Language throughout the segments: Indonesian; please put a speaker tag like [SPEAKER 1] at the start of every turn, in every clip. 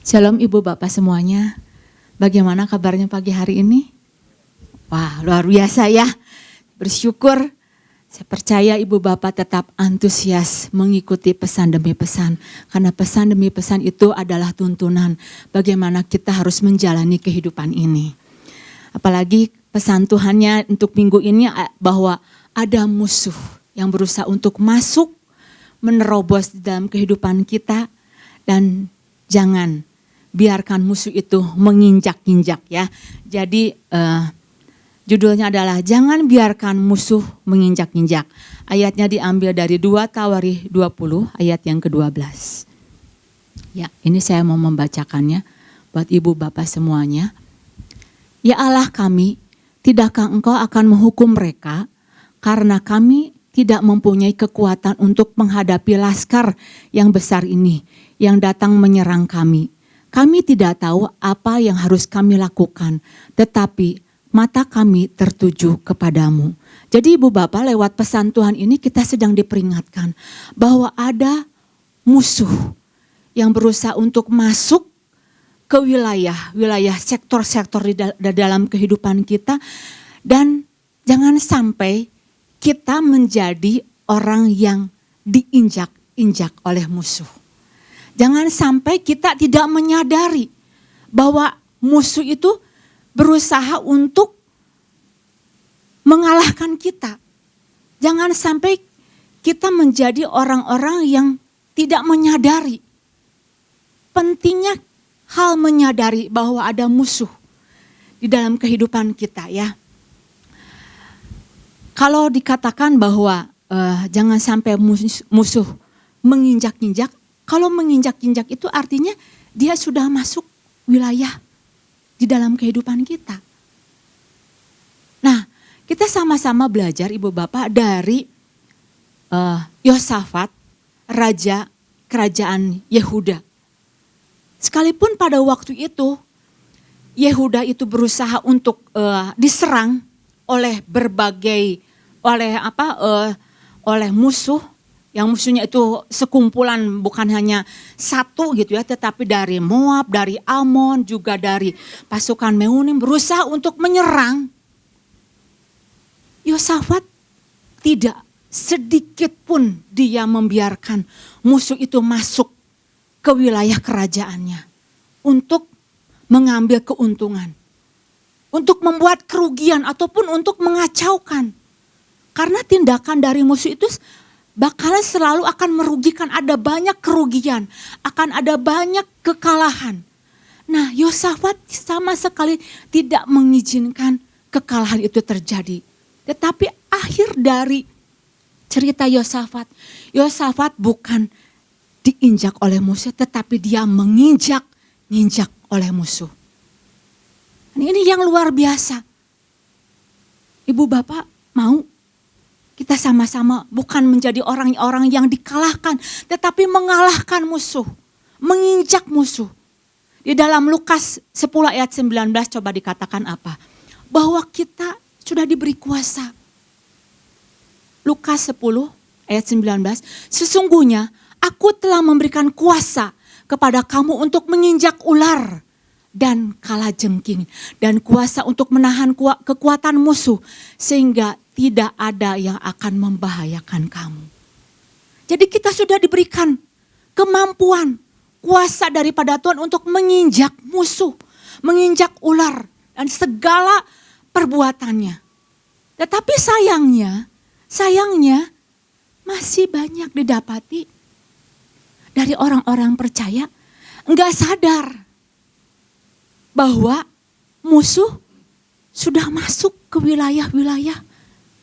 [SPEAKER 1] Shalom Ibu Bapak semuanya. Bagaimana kabarnya pagi hari ini? Wah, luar biasa ya. Bersyukur. Saya percaya Ibu Bapak tetap antusias mengikuti pesan demi pesan. Karena pesan demi pesan itu adalah tuntunan bagaimana kita harus menjalani kehidupan ini. Apalagi pesan Tuhannya untuk minggu ini bahwa ada musuh yang berusaha untuk masuk, menerobos di dalam kehidupan kita. Dan jangan biarkan musuh itu menginjak-injak ya. Jadi judulnya adalah jangan biarkan musuh menginjak-injak. Ayatnya diambil dari 2 Tawarikh 20 ayat yang ke-12. Ya, ini saya mau membacakannya buat ibu bapak semuanya. Ya Allah kami, tidakkah engkau akan menghukum mereka karena kami tidak mempunyai kekuatan untuk menghadapi laskar yang besar ini yang datang menyerang kami. Kami tidak tahu apa yang harus kami lakukan, tetapi mata kami tertuju kepadamu. Jadi ibu bapak lewat pesan Tuhan ini kita sedang diperingatkan bahwa ada musuh yang berusaha untuk masuk ke wilayah sektor-sektor di dalam kehidupan kita. Dan jangan sampai kita menjadi orang yang diinjak-injak oleh musuh. Jangan sampai kita tidak menyadari bahwa musuh itu berusaha untuk mengalahkan kita. Jangan sampai kita menjadi orang-orang yang tidak menyadari. Pentingnya hal menyadari bahwa ada musuh di dalam kehidupan kita ya. Kalau dikatakan bahwa jangan sampai musuh menginjak-injak, kalau menginjak-injak itu artinya dia sudah masuk wilayah di dalam kehidupan kita. Nah, kita sama-sama belajar ibu bapak dari Yosafat, raja kerajaan Yehuda. Sekalipun pada waktu itu Yehuda itu berusaha untuk diserang oleh oleh musuh. Yang musuhnya itu sekumpulan bukan hanya satu gitu ya, tetapi dari Moab, dari Amon, juga dari pasukan Meunim berusaha untuk menyerang. Yosafat tidak sedikit pun dia membiarkan musuh itu masuk ke wilayah kerajaannya untuk mengambil keuntungan, untuk membuat kerugian ataupun untuk mengacaukan. Karena tindakan dari musuh itu bakalan selalu akan merugikan, ada banyak kerugian, akan ada banyak kekalahan. Nah, Yosafat sama sekali tidak mengizinkan kekalahan itu terjadi. Tetapi akhir dari cerita Yosafat bukan diinjak oleh musuh, tetapi dia menginjak oleh musuh. Ini yang luar biasa. Ibu bapak mau kita sama-sama bukan menjadi orang-orang yang dikalahkan, tetapi mengalahkan musuh, menginjak musuh. Di dalam Lukas 10 ayat 19 coba dikatakan apa? Bahwa kita sudah diberi kuasa. Lukas 10 ayat 19, sesungguhnya aku telah memberikan kuasa kepada kamu untuk menginjak ular dan kalajengking, dan kuasa untuk menahan kekuatan musuh, sehingga tidak ada yang akan membahayakan kamu. Jadi kita sudah diberikan kemampuan, kuasa daripada Tuhan untuk menginjak musuh, menginjak ular dan segala perbuatannya. Tetapi sayangnya masih banyak didapati dari orang-orang percaya enggak sadar bahwa musuh sudah masuk ke wilayah-wilayah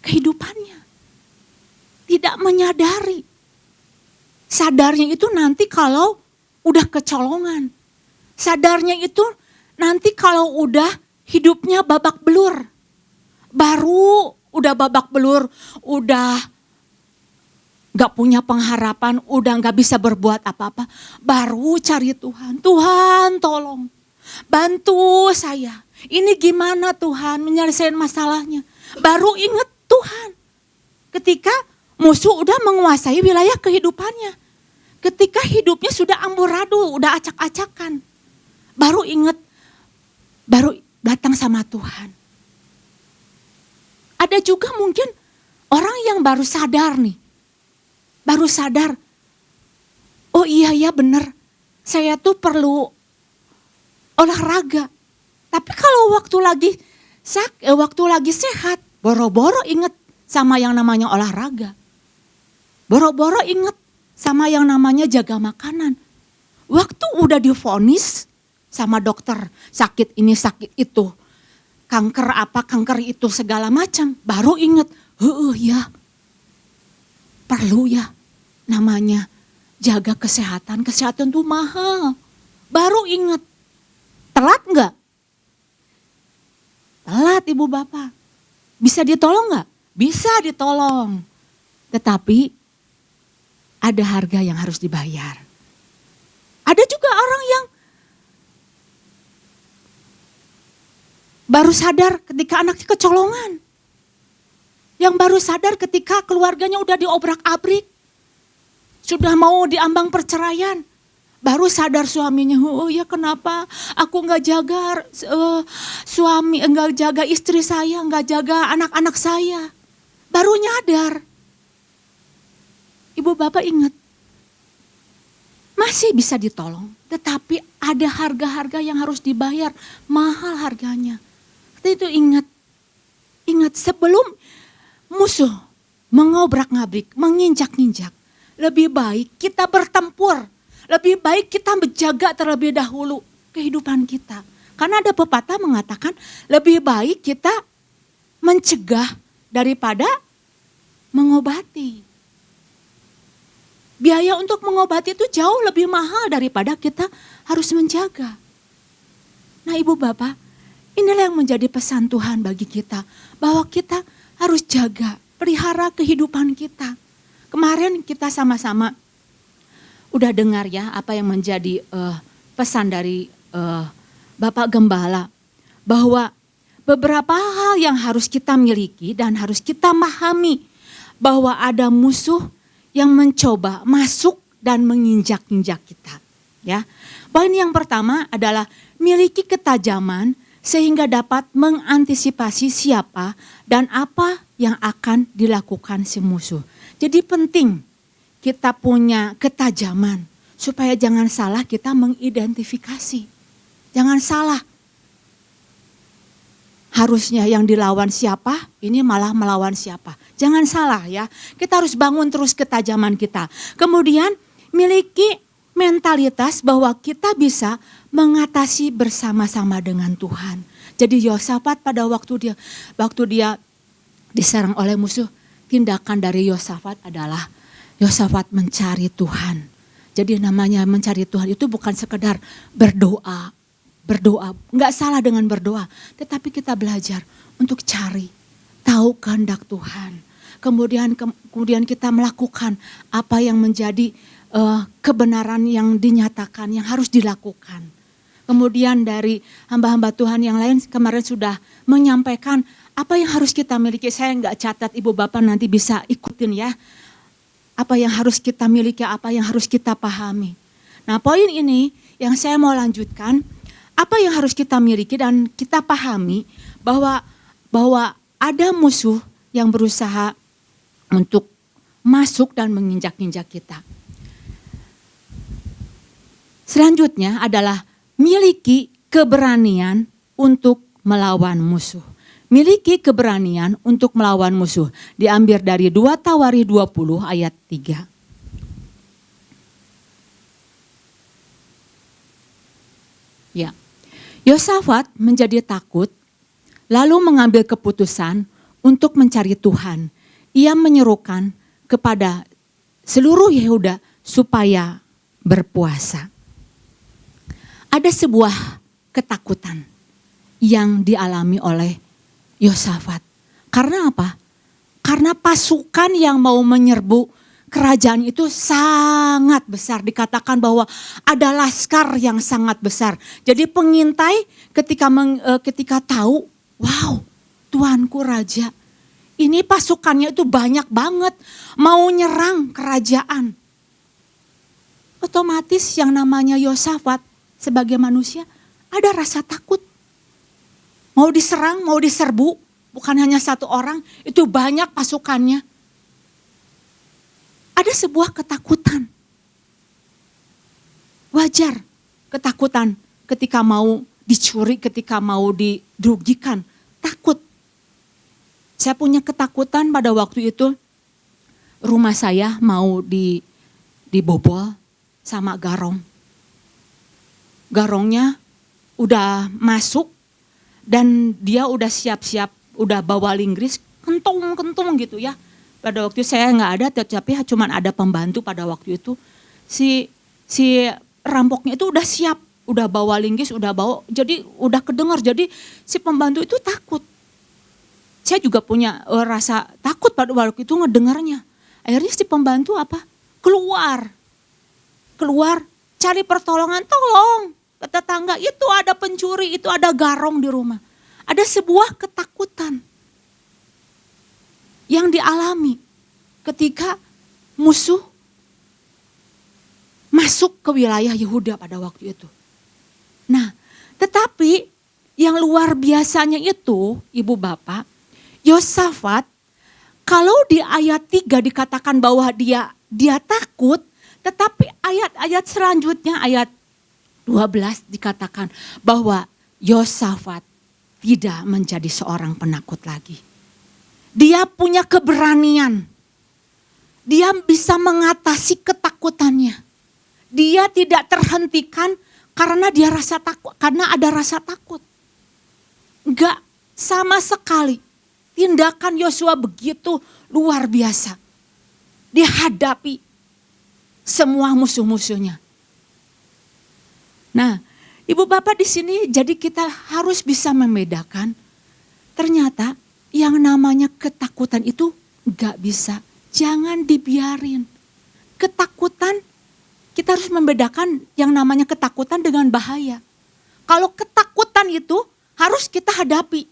[SPEAKER 1] kehidupannya. Tidak menyadari. Sadarnya itu nanti kalau udah kecolongan. Sadarnya itu nanti kalau udah hidupnya babak belur. Baru udah babak belur, udah gak punya pengharapan, udah gak bisa berbuat apa-apa. Baru cari Tuhan. Tuhan tolong, bantu saya. Ini gimana Tuhan menyelesaikan masalahnya. Baru ingat Tuhan. Ketika musuh udah menguasai wilayah kehidupannya. Ketika hidupnya sudah amburadul, udah acak-acakan. baru ingat, baru datang sama Tuhan. Ada juga mungkin orang yang baru sadar nih, baru sadar, oh iya ya benar, saya tuh perlu olahraga. Tapi kalau waktu lagi sehat, boro-boro inget sama yang namanya olahraga. Boro-boro inget sama yang namanya jaga makanan. Waktu udah divonis sama dokter, sakit ini sakit itu, kanker itu segala macam, baru inget, ya perlu ya namanya jaga kesehatan tuh mahal. Baru inget, telat nggak? Telat Ibu Bapak. Bisa ditolong nggak? Bisa ditolong. Tetapi ada harga yang harus dibayar. Ada juga orang yang baru sadar ketika anaknya kecolongan. Yang baru sadar ketika keluarganya udah diobrak-abrik. Sudah mau diambang perceraian. Baru sadar suaminya, oh ya kenapa aku nggak jaga nggak jaga istri saya, nggak jaga anak-anak saya. Baru nyadar. Ibu Bapak ingat, masih bisa ditolong, tetapi ada harga-harga yang harus dibayar, mahal harganya. Itu ingat sebelum musuh mengobrak-ngabrik, menginjak-injak, lebih baik kita bertempur. Lebih baik kita menjaga terlebih dahulu kehidupan kita. Karena ada pepatah mengatakan lebih baik kita mencegah daripada mengobati. Biaya untuk mengobati itu jauh lebih mahal daripada kita harus menjaga. Nah Ibu Bapak, inilah yang menjadi pesan Tuhan bagi kita. Bahwa kita harus jaga, pelihara kehidupan kita. Kemarin kita sama-sama udah dengar ya apa yang menjadi pesan dari Bapak Gembala. Bahwa beberapa hal yang harus kita miliki dan harus kita pahami. Bahwa ada musuh yang mencoba masuk dan menginjak-injak kita. Ya. Poin yang pertama adalah miliki ketajaman sehingga dapat mengantisipasi siapa dan apa yang akan dilakukan si musuh. Jadi penting kita punya ketajaman supaya jangan salah kita mengidentifikasi. Jangan salah. Harusnya yang dilawan siapa, ini malah melawan siapa. Jangan salah ya. Kita harus bangun terus ketajaman kita. Kemudian miliki mentalitas bahwa kita bisa mengatasi bersama-sama dengan Tuhan. Jadi Yosafat pada waktu dia diserang oleh musuh, tindakan dari Yosafat adalah Yosafat mencari Tuhan. Jadi namanya mencari Tuhan itu bukan sekedar berdoa. Enggak salah dengan berdoa. Tetapi kita belajar untuk cari, tahu kehendak Tuhan. Kemudian kita melakukan apa yang menjadi kebenaran yang dinyatakan, yang harus dilakukan. Kemudian dari hamba-hamba Tuhan yang lain kemarin sudah menyampaikan apa yang harus kita miliki. Saya enggak catat, Ibu Bapak nanti bisa ikutin ya. Apa yang harus kita miliki, apa yang harus kita pahami. Nah poin ini yang saya mau lanjutkan, apa yang harus kita miliki dan kita pahami bahwa ada musuh yang berusaha untuk masuk dan menginjak-injak kita. Selanjutnya adalah miliki keberanian untuk melawan musuh. Miliki keberanian untuk melawan musuh. Diambil dari 2 Tawarikh 20 ayat 3. Ya. Yosafat menjadi takut lalu mengambil keputusan untuk mencari Tuhan. Ia menyerukan kepada seluruh Yehuda supaya berpuasa. Ada sebuah ketakutan yang dialami oleh Yosafat. Karena apa? Karena pasukan yang mau menyerbu kerajaan itu sangat besar. Dikatakan bahwa ada laskar yang sangat besar. Jadi pengintai ketika tahu, wow, Tuanku raja, ini pasukannya itu banyak banget, mau nyerang kerajaan. Otomatis yang namanya Yosafat sebagai manusia ada rasa takut. Mau diserang, mau diserbu, bukan hanya satu orang, itu banyak pasukannya. Ada sebuah ketakutan. Wajar ketakutan ketika mau dicuri, ketika mau dirugikan, takut. Saya punya ketakutan pada waktu itu, rumah saya mau dibobol sama garong. Garongnya udah masuk dan dia udah siap-siap, udah bawa linggris, kentung gitu ya. Pada waktu itu saya nggak ada, tapi cuma ada pembantu pada waktu itu. Si rampoknya itu udah siap, udah bawa linggis, udah bawa, jadi udah kedengar. Jadi si pembantu itu takut. Saya juga punya rasa takut pada waktu itu ngedengarnya. Akhirnya si pembantu apa? Keluar, cari pertolongan, tolong ke tetangga, itu ada pencuri, itu ada garong di rumah. Ada sebuah ketakutan yang dialami ketika musuh masuk ke wilayah Yehuda pada waktu itu. Nah, tetapi yang luar biasanya itu, Ibu Bapak, Yosafat, kalau di ayat 3 dikatakan bahwa dia takut, tetapi ayat-ayat selanjutnya, ayat 12 dikatakan bahwa Yosafat tidak menjadi seorang penakut lagi. Dia punya keberanian. Dia bisa mengatasi ketakutannya. Dia tidak terhentikan karena dia rasa takut, karena ada rasa takut. Enggak, sama sekali. Tindakan Yosua begitu luar biasa. Dihadapi semua musuh-musuhnya. Nah, Ibu Bapak di sini jadi kita harus bisa membedakan. Ternyata yang namanya ketakutan itu enggak bisa. Jangan dibiarin. Ketakutan, kita harus membedakan yang namanya ketakutan dengan bahaya. Kalau ketakutan itu harus kita hadapi.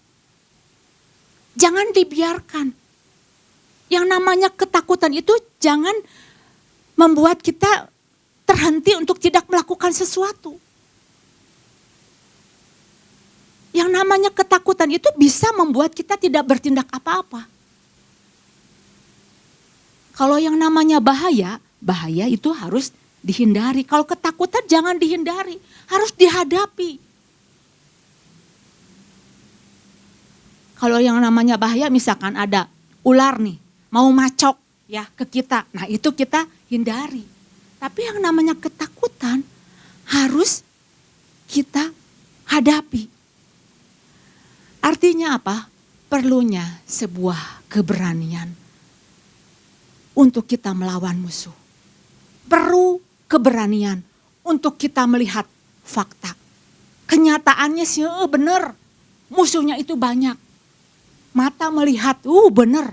[SPEAKER 1] Jangan dibiarkan. Yang namanya ketakutan itu jangan membuat kita terhenti untuk tidak melakukan sesuatu. Yang namanya ketakutan itu bisa membuat kita tidak bertindak apa-apa. Kalau yang namanya bahaya itu harus dihindari. Kalau ketakutan jangan dihindari, harus dihadapi. Kalau yang namanya bahaya, misalkan ada ular nih, mau macok ya ke kita. Nah, itu kita hindari. Tapi yang namanya ketakutan harus kita hadapi. Artinya apa? Perlunya sebuah keberanian untuk kita melawan musuh. Perlu keberanian untuk kita melihat fakta. Kenyataannya sih benar, musuhnya itu banyak. Mata melihat, benar.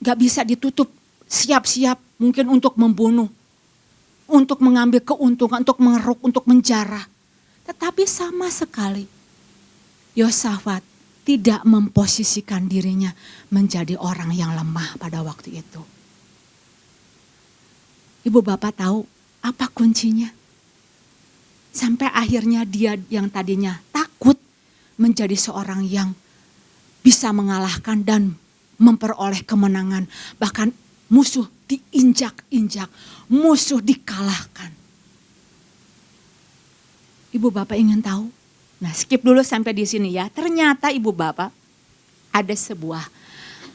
[SPEAKER 1] Gak bisa ditutup, siap-siap mungkin untuk membunuh. Untuk mengambil keuntungan, untuk mengeruk, untuk menjarah. Tetapi sama sekali Yosafat tidak memposisikan dirinya menjadi orang yang lemah pada waktu itu. Ibu Bapak tahu apa kuncinya? Sampai akhirnya dia yang tadinya takut menjadi seorang yang bisa mengalahkan dan memperoleh kemenangan. Bahkan musuh diinjak-injak, musuh dikalahkan. Ibu Bapak ingin tahu? Nah, skip dulu sampai di sini ya. Ternyata Ibu Bapak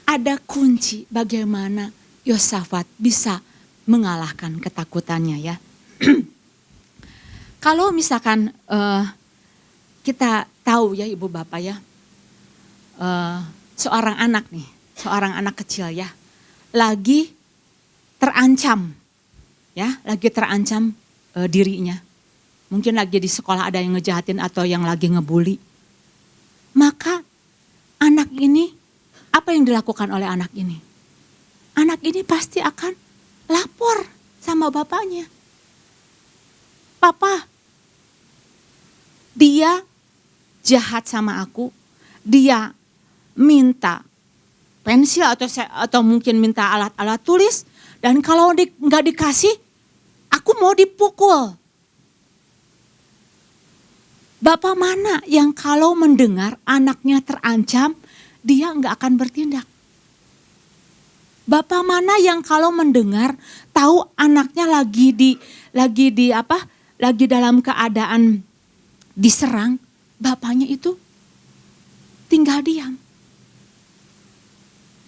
[SPEAKER 1] ada kunci bagaimana Yosafat bisa mengalahkan ketakutannya ya. Kalau misalkan kita tahu ya Ibu Bapak ya, seorang anak kecil ya, lagi terancam dirinya. Mungkin lagi di sekolah ada yang ngejahatin atau yang lagi ngebully. Maka anak ini, apa yang dilakukan oleh anak ini? Anak ini pasti akan lapor sama bapaknya. Papa, dia jahat sama aku, dia minta pensil atau mungkin minta alat-alat tulis, dan kalau nggak dikasih, aku mau dipukul. Bapak mana yang kalau mendengar anaknya terancam, dia nggak akan bertindak? Bapak mana yang kalau mendengar tahu anaknya lagi dalam keadaan diserang, bapaknya itu tinggal diam.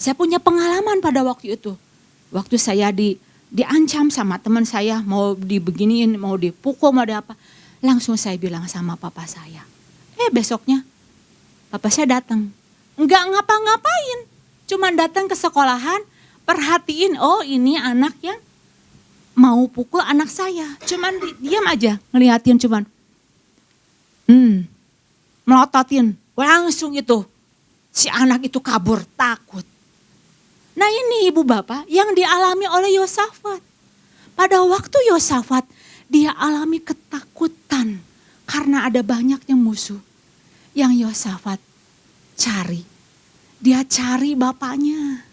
[SPEAKER 1] Saya punya pengalaman pada waktu itu. Waktu saya diancam sama teman saya, mau dibeginiin, mau dipukul, mau apa. Langsung saya bilang sama papa saya. Besoknya papa saya datang. Enggak ngapa-ngapain. Cuman datang ke sekolahan, perhatiin, oh ini anak yang mau pukul anak saya. Cuman diam aja, ngeliatin cuman. Melototin, langsung itu. Si anak itu kabur, takut. Nah ini ibu bapak yang dialami oleh Yosafat. Pada waktu Yosafat dia alami ketakutan karena ada banyaknya musuh. Yang Yosafat cari. Dia cari bapaknya.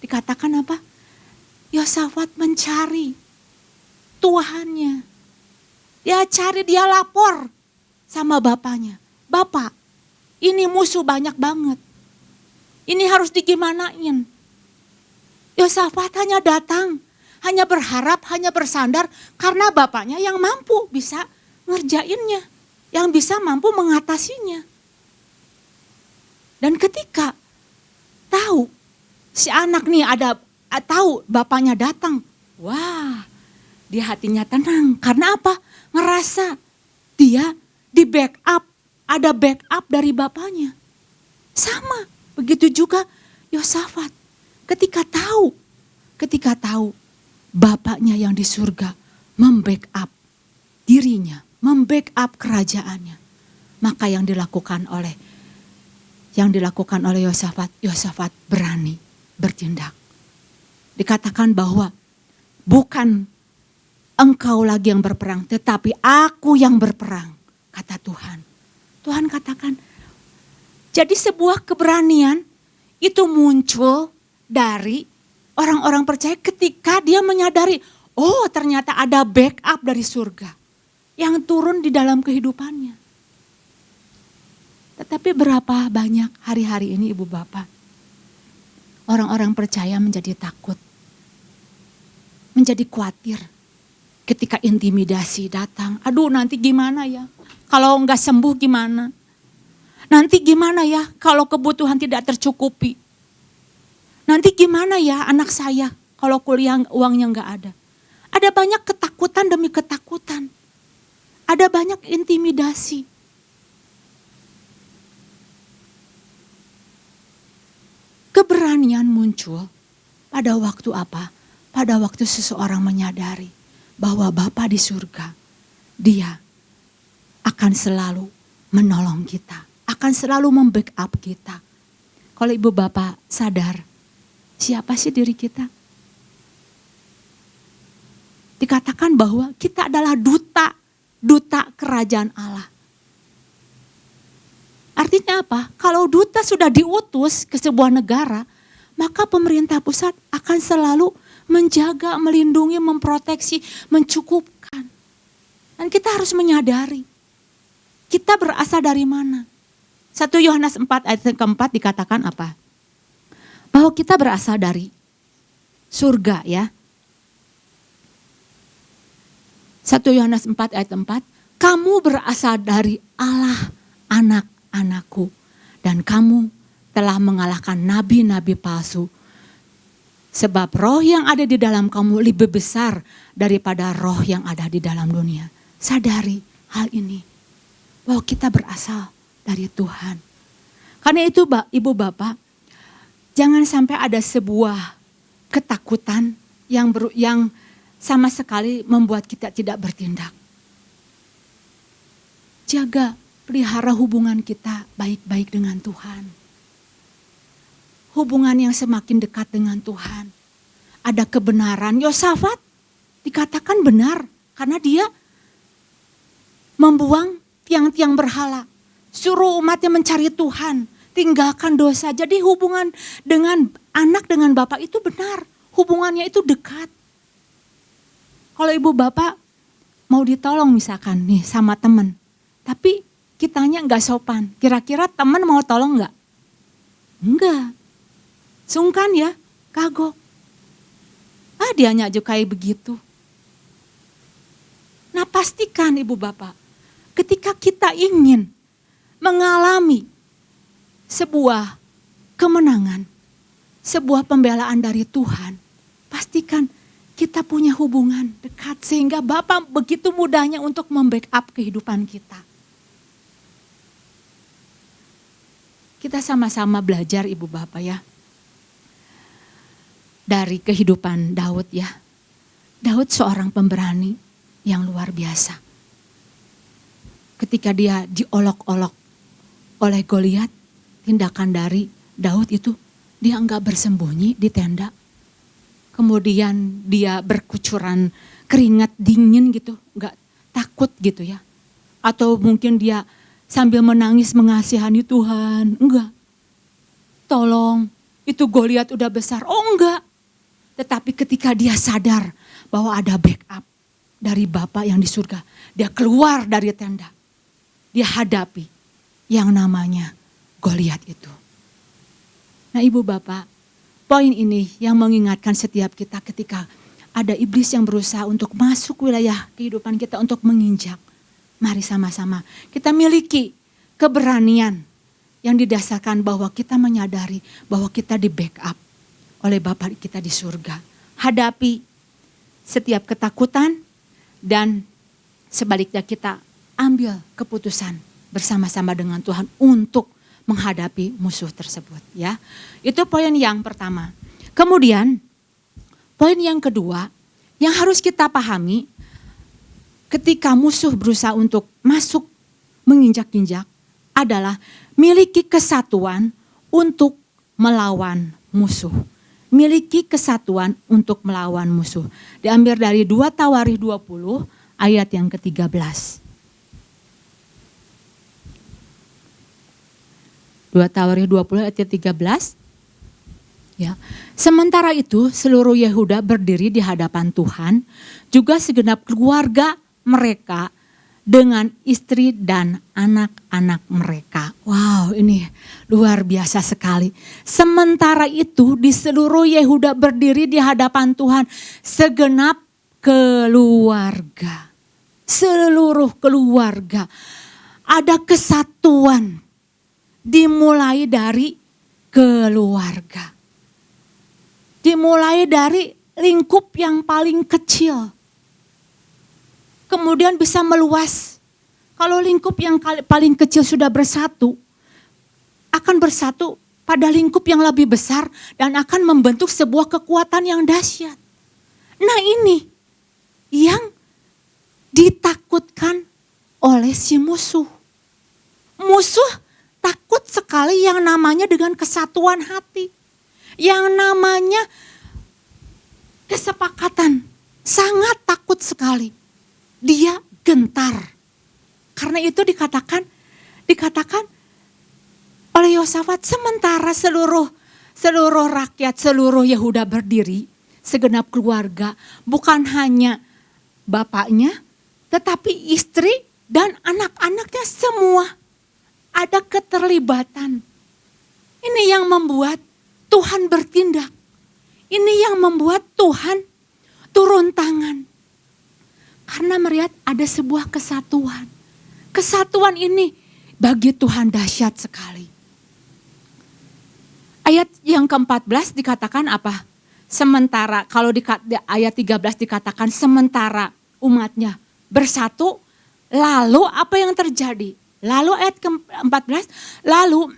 [SPEAKER 1] Dikatakan apa? Yosafat mencari Tuhannya. Dia cari, dia lapor sama bapaknya. Bapak, ini musuh banyak banget. Ini harus digimanain. Yosafat hanya datang, hanya berharap, hanya bersandar karena bapaknya yang mampu bisa ngerjainnya, yang bisa mampu mengatasinya. Dan ketika tahu si anak nih tahu bapaknya datang, wah, dia hatinya tenang. Karena apa? Ngerasa dia di backup, ada backup dari bapaknya. Sama, begitu juga Yosafat. Ketika tahu bapaknya yang di surga membackup dirinya, membackup kerajaannya. Maka yang dilakukan oleh Yosafat berani bertindak. Dikatakan bahwa bukan engkau lagi yang berperang, tetapi aku yang berperang, kata Tuhan. Tuhan katakan, jadi sebuah keberanian itu muncul dari orang-orang percaya ketika dia menyadari, oh ternyata ada backup dari surga yang turun di dalam kehidupannya. Tetapi berapa banyak hari-hari ini ibu bapak, orang-orang percaya menjadi takut, menjadi khawatir ketika intimidasi datang. Aduh nanti gimana ya, kalau enggak sembuh gimana? Nanti gimana ya kalau kebutuhan tidak tercukupi? Nanti gimana ya anak saya kalau kuliah uangnya enggak ada? Ada banyak ketakutan demi ketakutan. Ada banyak intimidasi. Keberanian muncul pada waktu apa? Pada waktu seseorang menyadari bahwa Bapa di surga, dia akan selalu menolong kita, akan selalu membackup kita. Kalau ibu bapak sadar, siapa sih diri kita? Dikatakan bahwa kita adalah duta kerajaan Allah. Artinya apa? Kalau duta sudah diutus ke sebuah negara, maka pemerintah pusat akan selalu menjaga, melindungi, memproteksi, mencukupkan. Dan kita harus menyadari, kita berasal dari mana? 1 Yohanes 4 ayat keempat dikatakan apa? Bahwa kita berasal dari surga ya. 1 Yohanes 4 ayat 4, kamu berasal dari Allah anak-anakku. Dan kamu telah mengalahkan nabi-nabi palsu. Sebab roh yang ada di dalam kamu lebih besar daripada roh yang ada di dalam dunia. Sadari hal ini. Bahwa kita berasal dari Tuhan. Karena itu ibu bapak, jangan sampai ada sebuah ketakutan yang sama sekali membuat kita tidak bertindak. Jaga, pelihara hubungan kita baik-baik dengan Tuhan. Hubungan yang semakin dekat dengan Tuhan. Ada kebenaran. Yosafat dikatakan benar karena dia membuang tiang-tiang berhala. Suruh umatnya mencari Tuhan, tinggalkan dosa. Jadi hubungan dengan anak dengan bapak itu benar. Hubungannya itu dekat. Kalau ibu bapak mau ditolong misalkan nih sama teman, Tapi kitanya nggak sopan. Kira-kira teman mau tolong nggak? Enggak. Sungkan ya, kagok. Dianya aja kayak begitu. Nah pastikan ibu bapak, ketika kita ingin mengalami sebuah kemenangan, sebuah pembelaan dari Tuhan, pastikan kita punya hubungan dekat sehingga Bapak begitu mudahnya untuk membackup kehidupan kita. Kita sama-sama belajar ibu bapak ya. Dari kehidupan Daud ya. Daud seorang pemberani yang luar biasa. Ketika dia diolok-olok oleh Goliat, tindakan dari Daud itu dia enggak bersembunyi di tenda. Kemudian dia berkucuran keringat dingin gitu, enggak takut gitu ya. Atau mungkin dia sambil menangis mengasihani Tuhan, enggak. Tolong, itu Goliat udah besar, oh enggak. Tetapi ketika dia sadar bahwa ada backup dari Bapa yang di surga, dia keluar dari tenda. Dia hadapi yang namanya Goliat itu. Nah ibu bapak, poin ini yang mengingatkan setiap kita ketika ada iblis yang berusaha untuk masuk wilayah kehidupan kita untuk menginjak. Mari sama-sama kita miliki keberanian yang didasarkan bahwa kita menyadari bahwa kita di backup oleh Bapa kita di surga. Hadapi setiap ketakutan dan sebaliknya kita ambil keputusan bersama-sama dengan Tuhan untuk menghadapi musuh tersebut ya. Itu poin yang pertama. Kemudian poin yang kedua yang harus kita pahami ketika musuh berusaha untuk masuk menginjak-injak adalah miliki kesatuan untuk melawan musuh. Miliki kesatuan untuk melawan musuh. Diambil dari 2 Tawarikh 20 ayat yang ke-13. 2 Tawarikh 20 ayat 13. Ya. Sementara itu seluruh Yehuda berdiri di hadapan Tuhan, juga segenap keluarga mereka dengan istri dan anak-anak mereka. Wow, ini luar biasa sekali. Sementara itu di seluruh Yehuda berdiri di hadapan Tuhan segenap keluarga. Seluruh keluarga. Ada kesatuan dimulai dari keluarga. Dimulai dari lingkup yang paling kecil. Kemudian bisa meluas. Kalau lingkup yang paling kecil sudah bersatu, akan bersatu pada lingkup yang lebih besar dan akan membentuk sebuah kekuatan yang dahsyat. Nah ini yang ditakutkan oleh si musuh. Musuh takut sekali yang namanya dengan kesatuan hati. Yang namanya kesepakatan. Sangat takut sekali. Dia gentar. Karena itu dikatakan oleh Yosafat, sementara seluruh rakyat, seluruh Yehuda berdiri, segenap keluarga, bukan hanya bapaknya, tetapi istri dan anak-anaknya semua ada keterlibatan. Ini yang membuat Tuhan bertindak. Ini yang membuat Tuhan turun tangan. Karena melihat ada sebuah kesatuan. Kesatuan ini bagi Tuhan dahsyat sekali. Ayat yang ke-14 dikatakan apa? Sementara, kalau di ayat 13 dikatakan sementara umatnya bersatu, lalu apa yang terjadi? Lalu ayat ke-14, lalu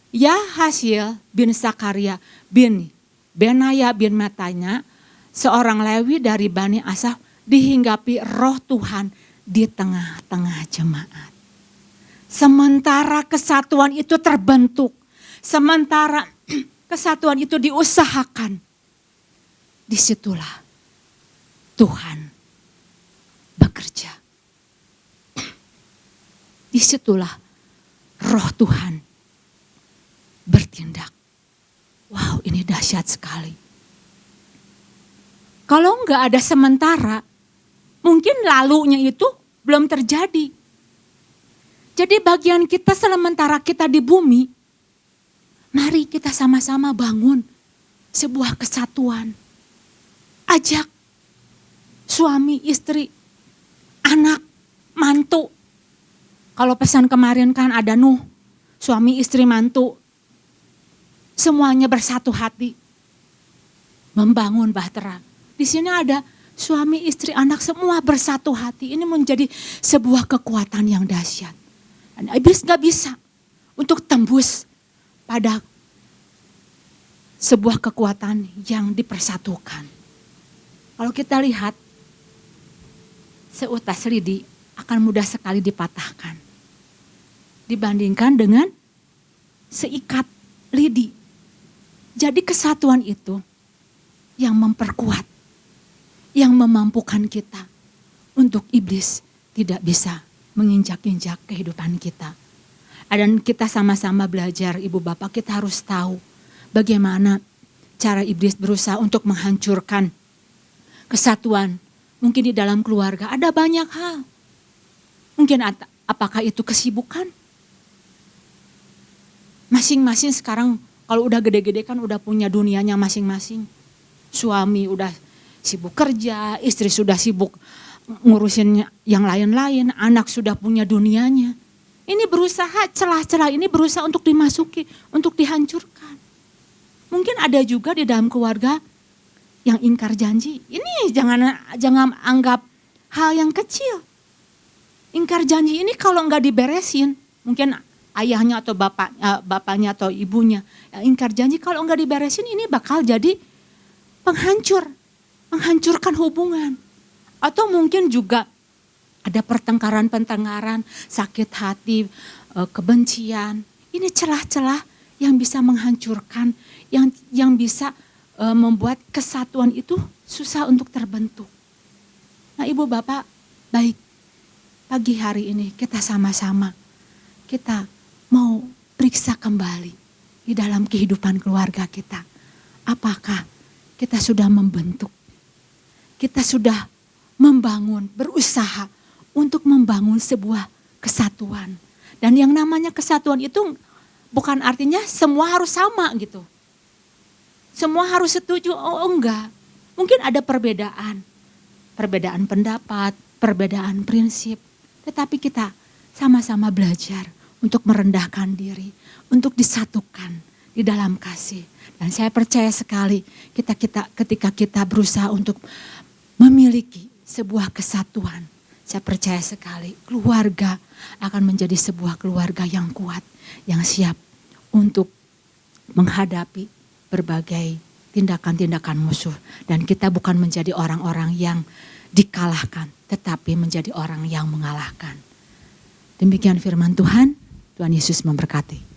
[SPEAKER 1] Yahasiel bin Sakaria bin Benaya bin Matanya, seorang Lewi dari Bani Asaf, dihinggapi roh Tuhan di tengah-tengah jemaat. Sementara kesatuan itu terbentuk, sementara kesatuan itu diusahakan, disitulah Tuhan bekerja. Disitulah roh Tuhan bertindak. Wow, ini dahsyat sekali. Kalau enggak ada sementara, mungkin lalunya itu belum terjadi. Jadi bagian kita sementara kita di bumi, mari kita sama-sama bangun sebuah kesatuan. Ajak suami, istri, anak, mantu. Kalau pesan kemarin kan ada Nuh, suami, istri, mantu. Semuanya bersatu hati. Membangun bahtera. Di sini ada suami, istri, anak semua bersatu hati. Ini menjadi sebuah kekuatan yang dahsyat. Dan iblis gak bisa untuk tembus pada sebuah kekuatan yang dipersatukan. Kalau kita lihat, seutas lidi akan mudah sekali dipatahkan. Dibandingkan dengan seikat lidi. Jadi kesatuan itu yang memperkuat, yang memampukan kita untuk iblis tidak bisa menginjak-injak kehidupan kita. Dan kita sama-sama belajar, ibu bapak, kita harus tahu bagaimana cara iblis berusaha untuk menghancurkan kesatuan. Mungkin di dalam keluarga ada banyak hal. Mungkin apakah itu kesibukan? Masing-masing sekarang kalau udah gede-gede kan udah punya dunianya masing-masing. Suami udah sibuk kerja, istri sudah sibuk ngurusin yang lain-lain, anak sudah punya dunianya. Ini berusaha, celah-celah ini berusaha untuk dimasuki, untuk dihancurkan. Mungkin ada juga di dalam keluarga yang ingkar janji. Ini jangan anggap hal yang kecil. Ingkar janji ini kalau nggak diberesin, mungkin ayahnya atau bapaknya atau ibunya yang ingkar janji, kalau nggak diberesin ini bakal jadi menghancurkan hubungan. Atau mungkin juga ada pertengkaran-pertengkaran, sakit hati, kebencian. Ini celah-celah yang bisa menghancurkan, yang bisa membuat kesatuan itu susah untuk terbentuk. Nah ibu bapak, baik pagi hari ini kita sama-sama, kita mau periksa kembali di dalam kehidupan keluarga kita. Apakah kita sudah membentuk, kita sudah membangun, berusaha untuk membangun sebuah kesatuan. Dan yang namanya kesatuan itu bukan artinya semua harus sama gitu. Semua harus setuju, oh enggak. Mungkin ada perbedaan pendapat, perbedaan prinsip. Tetapi kita sama-sama belajar untuk merendahkan diri, untuk disatukan di dalam kasih. Dan saya percaya sekali ketika kita berusaha untuk memiliki sebuah kesatuan, saya percaya sekali keluarga akan menjadi sebuah keluarga yang kuat, yang siap untuk menghadapi berbagai tindakan-tindakan musuh. Dan kita bukan menjadi orang-orang yang dikalahkan, tetapi menjadi orang yang mengalahkan. Demikian firman Tuhan, Tuhan Yesus memberkati.